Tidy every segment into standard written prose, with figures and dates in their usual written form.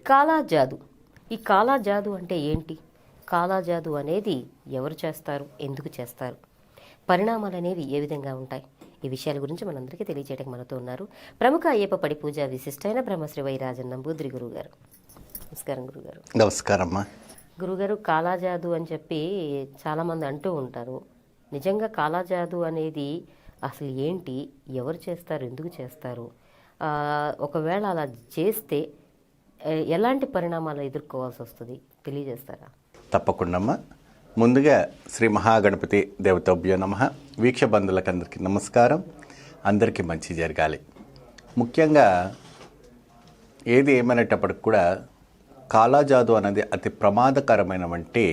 కాలా జాదు. ఈ కాలా జాదు అంటే ఏంటి? కాలా జాదు అనేది ఎవరు చేస్తారు, ఎందుకు చేస్తారు, పరిణామాలు అనేవి ఏ విధంగా ఉంటాయి? ఈ విషయాల గురించి మనందరికీ తెలియజేయడానికి మనతో ఉన్నారు ప్రముఖ అయ్యప్ప పడి పూజ విశిష్టైన బ్రహ్మశ్రీ వై రాజన్ నంబూద్రి గురుగారు. నమస్కారం గురుగారు. నమస్కారమ్మా. గురుగారు, కాలాజాదు అని చెప్పి చాలామంది అంటూ ఉంటారు. నిజంగా కాలాజాదు అనేది అసలు ఏంటి, ఎవరు చేస్తారు, ఎందుకు చేస్తారు, ఒకవేళ అలా చేస్తే ఎలాంటి పరిణామాలు ఎదుర్కోవాల్సి వస్తుంది తెలియజేస్తారా? తప్పకుండా అమ్మా. ముందుగా శ్రీ మహాగణపతి దేవతోభ్యో నమః. వీక్ష బంధువులకు అందరికీ నమస్కారం. అందరికీ మంచి జరగాలి. ముఖ్యంగా ఏది ఏమైనప్పటికి కూడా కాలాజాదు అనేది అతి ప్రమాదకరమైనటువంటి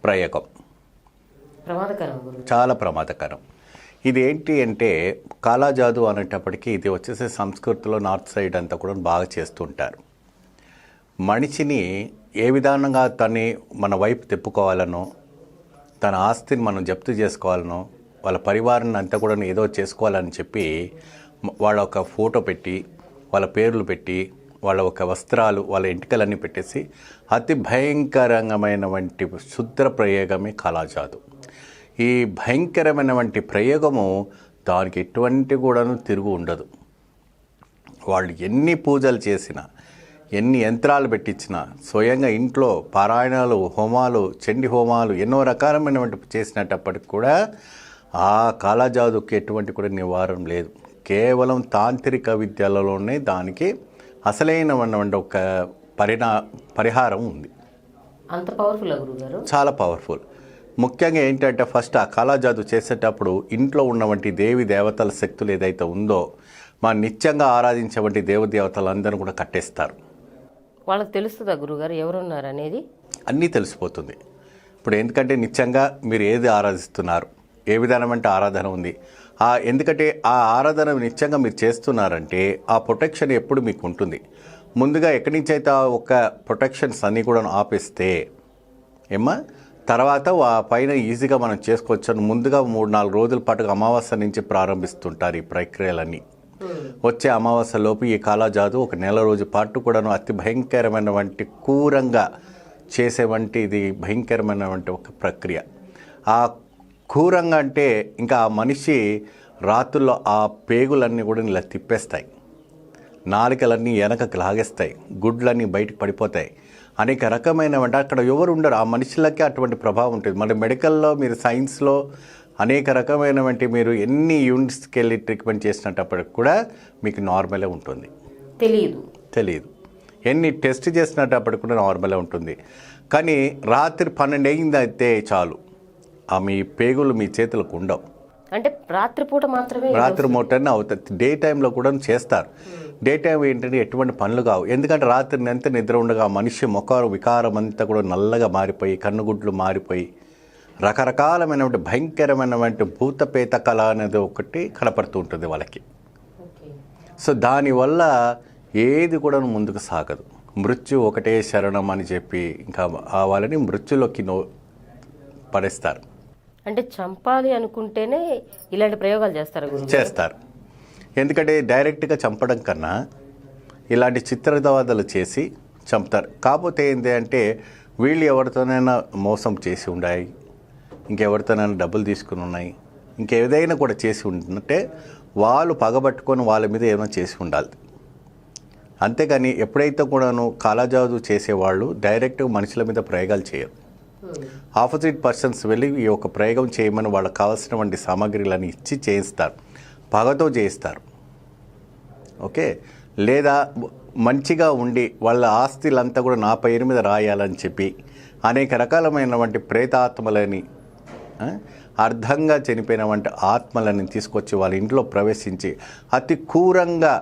ప్రయోగం. చాలా ప్రమాదకరం. ఇది ఏంటి అంటే కాలాజాదు అనేటప్పటికీ ఇది వచ్చేసి సంస్కృతిలో నార్త్ సైడ్ అంతా కూడా బాగా చేస్తుంటారు. మనిషిని ఏ విధానంగా తన్ని మన వైపు తిప్పుకోవాలనో, తన ఆస్తిని మనం జప్తు చేసుకోవాలనో, వాళ్ళ పరివారాన్ని అంతా కూడా ఏదో చేసుకోవాలని చెప్పి వాళ్ళ ఒక ఫోటో పెట్టి, వాళ్ళ పేర్లు పెట్టి, వాళ్ళ ఒక వస్త్రాలు, వాళ్ళ ఎంటికలన్నీ పెట్టేసి అతి భయంకరమైనటువంటి శుద్ర ప్రయోగమే కాలాజాదు. ఈ భయంకరమైనటువంటి ప్రయోగము దానికి ఎటువంటి కూడాను తిరుగు ఉండదు. వాళ్ళు ఎన్ని పూజలు చేసినా, ఎన్ని యంత్రాలు పెట్టించినా, స్వయంగా ఇంట్లో పారాయణాలు, హోమాలు, చండి హోమాలు ఎన్నో రకాలమైనటువంటి చేసినప్పటికి కూడా ఆ కాలాజాదుకి ఎటువంటి కూడా నివారణ లేదు. కేవలం తాంత్రిక విద్యలలోనే దానికి అసలైనటువంటి ఒక పరిహారం ఉంది. అంత పవర్ఫుల్ గురుగారు? చాలా పవర్ఫుల్. ముఖ్యంగా ఏంటంటే ఫస్ట్ ఆ కాలాజాదు చేసేటప్పుడు ఇంట్లో ఉన్నటువంటి దేవి దేవతల శక్తులు ఏదైతే ఉందో, మా నిత్యంగా ఆరాధించేటువంటి దేవదేవతలందరూ కూడా కట్టేస్తారు. వాళ్ళకి తెలుస్తుందా గురుగారు ఎవరున్నారు అనేది? అన్నీ తెలిసిపోతుంది. ఇప్పుడు ఎందుకంటే నిత్యంగా మీరు ఏది ఆరాధిస్తున్నారు, ఏ విధానమంటే ఆరాధన ఉంది, ఎందుకంటే ఆ ఆరాధన నిత్యంగా మీరు చేస్తున్నారంటే ఆ ప్రొటెక్షన్ ఎప్పుడు మీకు ఉంటుంది. ముందుగా ఎక్కడి నుంచి అయితే ఒక ప్రొటెక్షన్స్ అన్నీ కూడా ఆపేస్తే తర్వాత పైన ఈజీగా మనం చేసుకోవచ్చు. ముందుగా 3-4 రోజుల పాటుగా అమావాస్య నుంచి ప్రారంభిస్తుంటారు ఈ ప్రక్రియలన్నీ. వచ్చే అమావాస్యలోపు ఈ కాలాజాదు ఒక నెల రోజు పాటు కూడాను అతి భయంకరమైనటువంటి క్రూరంగా చేసేవంటి ఇది భయంకరమైనటువంటి ఒక ప్రక్రియ. ఆ క్రూరంగా అంటే ఇంకా ఆ మనిషి రాత్రుల్లో ఆ పేగులన్నీ కూడా ఇలా తిప్పేస్తాయి, నాలికలన్నీ వెనకకి లాగేస్తాయి, గుడ్లన్నీ బయటకు పడిపోతాయి. అనేక రకమైనవంటి అక్కడ ఎవరు ఉండరు, ఆ మనుషులకి అటువంటి ప్రభావం ఉంటుంది. మరి మెడికల్లో, మీరు సైన్స్లో అనేక రకమైనటువంటి మీరు ఎన్ని యూనిట్స్కి వెళ్ళి ట్రీట్మెంట్ చేసినప్పటికి కూడా మీకు నార్మలే ఉంటుంది. తెలియదు. ఎన్ని టెస్ట్ చేసినప్పటికి కూడా నార్మలే ఉంటుంది. కానీ రాత్రి 12 అయింది అయితే చాలు, మీ పేగులు మీ చేతులకు ఉండవు. అంటే రాత్రిపూట మాత్రమే? రాత్రి పూటనే అవుతుంది. డే టైంలో కూడా చేస్తారు. డే టైం ఏంటంటే ఎటువంటి పనులు కావు. ఎందుకంటే రాత్రి ఎంత నిద్ర ఉండగా మనిషి ముఖం వికారం అంతా కూడా నల్లగా మారిపోయి, కన్నుగుడ్లు మారిపోయి, రకరకాలమైనటువంటి భయంకరమైనటువంటి భూతపేత కళ అనేది ఒకటి కనపడుతూ ఉంటుంది వాళ్ళకి. సో దానివల్ల ఏది కూడా ముందుకు సాగదు. మృత్యు ఒకటే శరణం అని చెప్పి ఇంకా వాళ్ళని మృత్యులోకి పడేస్తారు. అంటే చంపాలి అనుకుంటేనే ఇలాంటి ప్రయోగాలు చేస్తారు. ఎందుకంటే డైరెక్ట్గా చంపడం కన్నా ఇలాంటి చిత్రదవాదాలు చేసి చంపుతారు. కాకపోతే ఏంటి అంటే వీళ్ళు ఎవరితోనైనా మోసం చేసి ఉన్నాయి, ఇంకెవరితోనైనా డబ్బులు తీసుకుని ఉన్నాయి, ఇంకేదైనా కూడా చేసి ఉంటే వాళ్ళు పగబట్టుకొని వాళ్ళ మీద ఏమైనా చేసి ఉండాలి. అంతేగాని ఎప్పుడైతే కూడాను కాలాజాదు చేసేవాళ్ళు డైరెక్ట్గా మనుషుల మీద ప్రయోగాలు చేయరు. ఆపోజిట్ పర్సన్స్ వెళ్ళి ఈ యొక్క ప్రయోగం చేయమని వాళ్ళకి కావాల్సినటువంటి సామాగ్రిలను ఇచ్చి చేయిస్తారు, పగతో చేయిస్తారు. ఓకే, లేదా మంచిగా ఉండి వాళ్ళ ఆస్తులంతా కూడా నా పేరు మీద రాయాలని చెప్పి అనేక రకాలమైనటువంటి ప్రేతాత్మలని, అర్థంగా చనిపోయినటువంటి ఆత్మలని తీసుకొచ్చి వాళ్ళ ఇంట్లో ప్రవేశించి అతి క్రూరంగా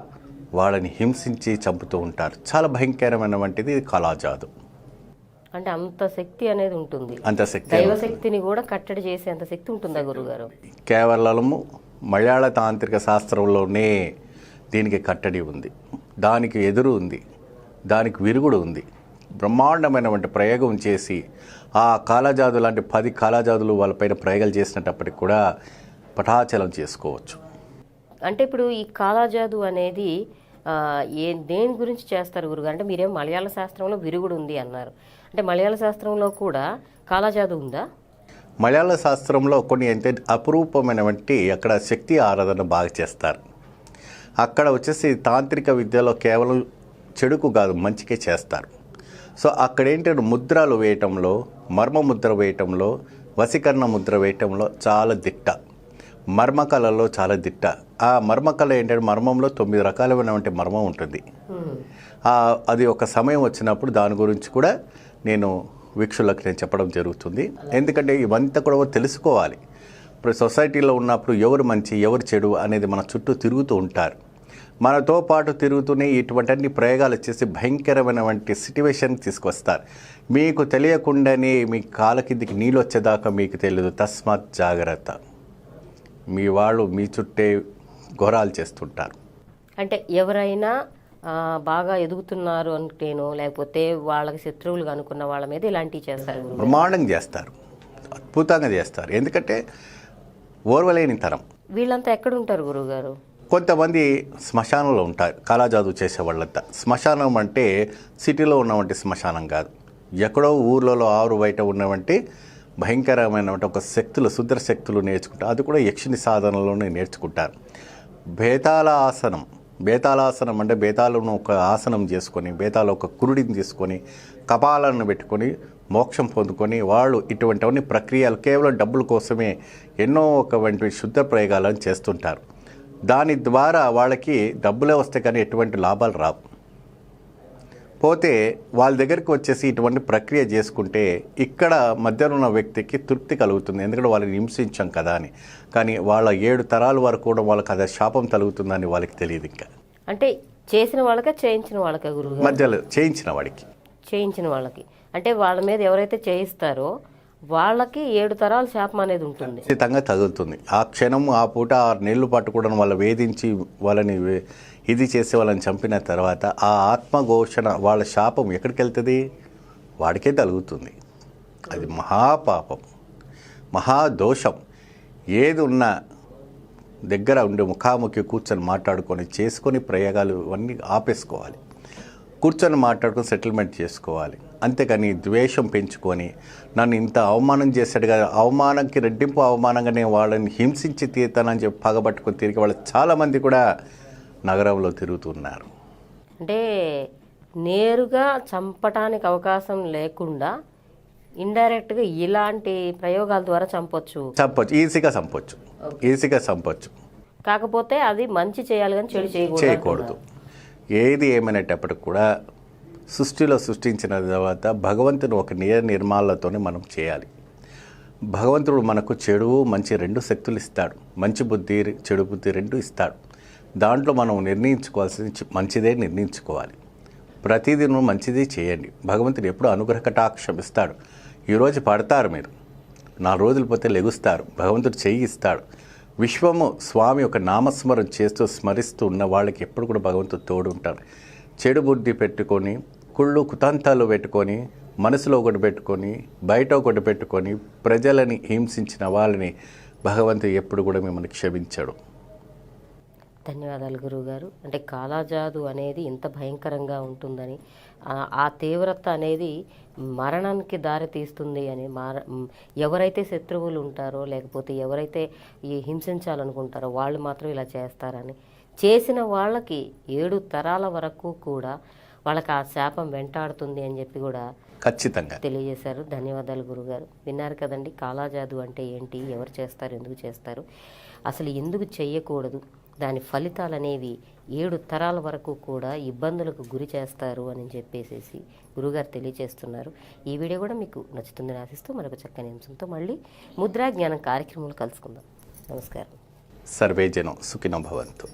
వాళ్ళని హింసించి చంపుతూ ఉంటారు. చాలా భయంకరమైనటువంటిది కాలాజాదు. అంటే అంత శక్తి అనేది ఉంటుంది. అంత శక్తి, దైవశక్తిని కూడా కట్టడి చేసే అంత శక్తి ఉంటుందా గురుగారు? కేవలము మలయాళ తాంత్రిక శాస్త్రంలోనే దీనికి కట్టడి ఉంది, దానికి ఎదురు ఉంది, దానికి విరుగుడు ఉంది. బ్రహ్మాండమైనటువంటి ప్రయోగం చేసి ఆ కాలాజాదు లాంటి 10 కాలాజాదులు వాళ్ళపైన ప్రయోగాలు చేసినప్పటికి కూడా పటాచలం చేసుకోవచ్చు. అంటే ఇప్పుడు ఈ కాలాజాదు అనేది దేని గురించి చేస్తారు గురుగారు? అంటే మీరేం మలయాళ శాస్త్రంలో విరుగుడు ఉంది అన్నారు, అంటే మలయాళ శాస్త్రంలో కూడా కాలాజాదు ఉందా? మలయాళ శాస్త్రంలో కొన్ని ఎంత అపురూపమైనటువంటి అక్కడ శక్తి ఆరాధన బాగా చేస్తారు. అక్కడ వచ్చేసి తాంత్రిక విద్యలో కేవలం చెడుకు కాదు మంచికే చేస్తారు. సో అక్కడ ఏంటంటే ముద్రలు వేయటంలో, మర్మ ముద్ర వేయటంలో, వశీకరణ ముద్ర వేయటంలో చాలా దిట్ట, మర్మకళలో చాలా దిట్ట. ఆ మర్మకళ ఏంటంటే మర్మంలో 9 రకాలైనటువంటి మర్మం ఉంటుంది. అది ఒక సమయం వచ్చినప్పుడు దాని గురించి కూడా నేను వీక్షులకు నేను చెప్పడం జరుగుతుంది. ఎందుకంటే ఇవంతా కూడా తెలుసుకోవాలి. ఇప్పుడు సొసైటీలో ఉన్నప్పుడు ఎవరు మంచి ఎవరు చెడు అనేది మన చుట్టూ తిరుగుతూ ఉంటారు. మనతో పాటు తిరుగుతూనే ఇటువంటి ప్రయోగాలు వచ్చేసి భయంకరమైనటువంటి సిట్యువేషన్ తీసుకొస్తారు. మీకు తెలియకుండానే మీ కాళ్ళ కిందికి నీళ్ళు వచ్చేదాకా మీకు తెలియదు. తస్మాత్ జాగ్రత్త. మీ వాళ్ళు మీ చుట్టే ఘోరాలు చేస్తుంటారు. అంటే ఎవరైనా బాగా ఎదుగుతున్నారు అంటేనో, లేకపోతే వాళ్ళకి శత్రువులుగా అనుకున్న వాళ్ళ మీద ఇలాంటివి చేస్తారు. బ్రహ్మాండంగా చేస్తారు, అద్భుతంగా చేస్తారు. ఎందుకంటే ఓర్వలేని తరం. వీళ్ళంతా ఎక్కడ ఉంటారు గురువుగారు? కొంతమంది శ్మశానంలో ఉంటారు కాలాజాదు చేసే వాళ్ళంతా. శ్మశానం అంటే సిటీలో ఉన్నవంటి శ్మశానం కాదు, ఎక్కడో ఊర్లలో ఆరు బయట ఉన్నవంటి భయంకరమైనటువంటి ఒక శక్తులు, శుద్ర శక్తులు నేర్చుకుంటారు. అది కూడా యక్షిని సాధనలోనే నేర్చుకుంటారు. బేతాళాసనం అంటే బేతాళను ఒక ఆసనం చేసుకొని, బేతాళ ఒక కురుడిని తీసుకొని, కపాలను పెట్టుకొని మోక్షం పొందుకొని వాళ్ళు ఇటువంటివన్నీ ప్రక్రియలు కేవలం డబ్బుల కోసమే ఎన్నో ఒకవంటి శుద్ధ ప్రయోగాలను చేస్తుంటారు. దాని ద్వారా వాళ్ళకి డబ్బులే వస్తాయి కానీ ఎటువంటి లాభాలు రావు. పోతే వాళ్ళ దగ్గరికి వచ్చేసి ఇటువంటి ప్రక్రియ చేసుకుంటే ఇక్కడ మధ్యలో ఉన్న వ్యక్తికి తృప్తి కలుగుతుంది. ఎందుకంటే వాళ్ళని హింసించాం కదా అని. కానీ వాళ్ళ 7 తరాల వరకు కూడా వాళ్ళకి అదే శాపం తలుగుతుందని వాళ్ళకి తెలియదు. ఇంకా అంటే చేసిన వాళ్ళకే చేయించిన వాళ్ళకే గురువు? మధ్యలో చేయించిన వాళ్ళకి అంటే వాళ్ళ మీద ఎవరైతే చేయిస్తారో వాళ్ళకి 7 తరాల శాపం అనేది ఉంటుంది, ఖచ్చితంగా తగులుతుంది. ఆ క్షణం ఆ పూట 6 నెలలు పట్టుకోవడం వాళ్ళ వేధించి వాళ్ళని ఇది చేసి వాళ్ళని చంపిన తర్వాత ఆ ఆత్మఘోషణ వాళ్ళ శాపం ఎక్కడికి వెళ్తుంది? వాడికే తగులుతుంది. అది మహాపాపం, మహాదోషం. ఏది ఉన్నా దగ్గర ఉండి ముఖాముఖి కూర్చొని మాట్లాడుకొని చేసుకొని ప్రయోగాలు ఇవన్నీ ఆపేసుకోవాలి. కూర్చొని మాట్లాడుకొని సెటిల్మెంట్ చేసుకోవాలి. అంతేకాని ద్వేషం పెంచుకొని నన్ను ఇంత అవమానం చేశాడు కదా, అవమానంకి రెట్టింపు అవమానంగా నేను వాళ్ళని హింసించి తీరుతానని చెప్పి పగబట్టుకొని తిరిగి వాళ్ళు చాలామంది కూడా నగరంలో తిరుగుతున్నారు. అంటే నేరుగా చంపటానికి అవకాశం లేకుండా ఇండైరెక్ట్గా ఇలాంటి ప్రయోగాల ద్వారా చంపొచ్చు, ఈజీగా చంపొచ్చు. కాకపోతే అది మంచి చేయాలి కానీ చెడు చేయకూడదు. ఏది ఏమైనప్పటికి కూడా సృష్టిలో సృష్టించిన తర్వాత భగవంతుని ఒక నిర్మాణాలతోనే మనం చేయాలి. భగవంతుడు మనకు చెడు మంచి 2 శక్తులు ఇస్తాడు. మంచి బుద్ధి చెడు బుద్ధి 2 ఇస్తాడు. దాంట్లో మనం నిర్ణయించుకోవాల్సింది మంచిదే నిర్ణయించుకోవాలి. ప్రతిదినం మంచిదే చేయండి. భగవంతుడు ఎప్పుడు అనుగ్రహ కటాక్షం ఇస్తాడు. ఈరోజు పడతారు, మీరు 4 రోజులు పోతే లెగుస్తారు. భగవంతుడు చెయ్యి ఇస్తాడు. విశ్వము స్వామి ఒక నామస్మరణ చేస్తూ స్మరిస్తూ ఉన్న వాళ్ళకి ఎప్పుడు కూడా భగవంతుడు తోడు ఉంటాడు. చెడు బుద్ధి పెట్టుకొని, కుళ్ళు కుతంతాలు పెట్టుకొని, మనసులో ఒకటి పెట్టుకొని, బయట ఒకటి పెట్టుకొని ప్రజలని హింసించిన వాళ్ళని భగవంతుడు ఎప్పుడు కూడా మిమ్మల్ని క్షమించాడు. ధన్యవాదాలు గురువుగారు. అంటే కాలాజాదు అనేది ఇంత భయంకరంగా ఉంటుందని, ఆ తీవ్రత అనేది మరణానికి దారి తీస్తుంది అని, ఎవరైతే శత్రువులు ఉంటారో లేకపోతే ఎవరైతే ఈ హింసించాలనుకుంటారో వాళ్ళు మాత్రం ఇలా చేస్తారని, చేసిన వాళ్ళకి 7 తరాల వరకు కూడా వాళ్ళకి ఆ శాపం వెంటాడుతుంది అని చెప్పి కూడా ఖచ్చితంగా తెలియజేశారు. ధన్యవాదాలు గురుగారు. విన్నారు కదండి, కాలాజాదు అంటే ఏంటి, ఎవరు చేస్తారు, ఎందుకు చేస్తారు, అసలు ఎందుకు చెయ్యకూడదు, దాని ఫలితాలు అనేవి 7 తరాల వరకు కూడా ఇబ్బందులకు గురి చేస్తారు అని చెప్పేసి గురుగారు తెలియజేస్తున్నారు. ఈ వీడియో కూడా మీకు నచ్చుతుందని ఆశిస్తూ మరొక చక్కని అంశంతో మళ్ళీ ముద్రా జ్ఞానం కార్యక్రమంలో కలుసుకుందాం. నమస్కారం. సర్వే జనం సుఖినో భవంతు.